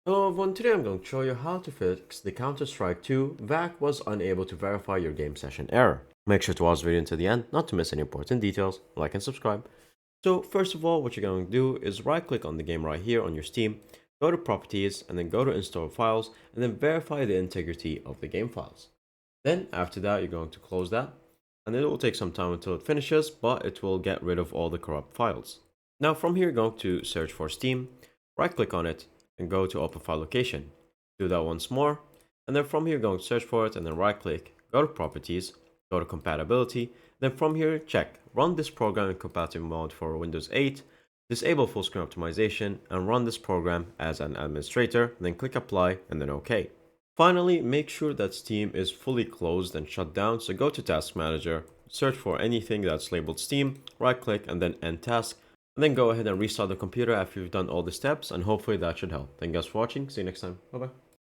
Hello everyone, today I'm going to show you how to fix the Counter-Strike 2 VAC was unable to verify your game session error. Make sure to watch the video until the end, not to miss any important details, like and subscribe. So first of all, what you're going to do is right click on the game right here on your Steam, go to properties and then go to install files and then verify the integrity of the game files. Then after that, you're going to close that and it will take some time until it finishes, but it will get rid of all the corrupt files. Now from here, you're going to search for Steam, right click on it and go to open file location. Do that once more, and then from here go and search for it and then right click, go to properties, go to compatibility, then from here check run this program in compatible mode for Windows 8, disable full screen optimization and run this program as an administrator, then click apply and then OK. Finally, make sure that Steam is fully closed and shut down, so go to task manager, search for anything that's labeled Steam, right click and then end task, and then go ahead and restart the computer after you've done all the steps, and hopefully that should help. Thank you guys for watching. See you next time. Bye bye.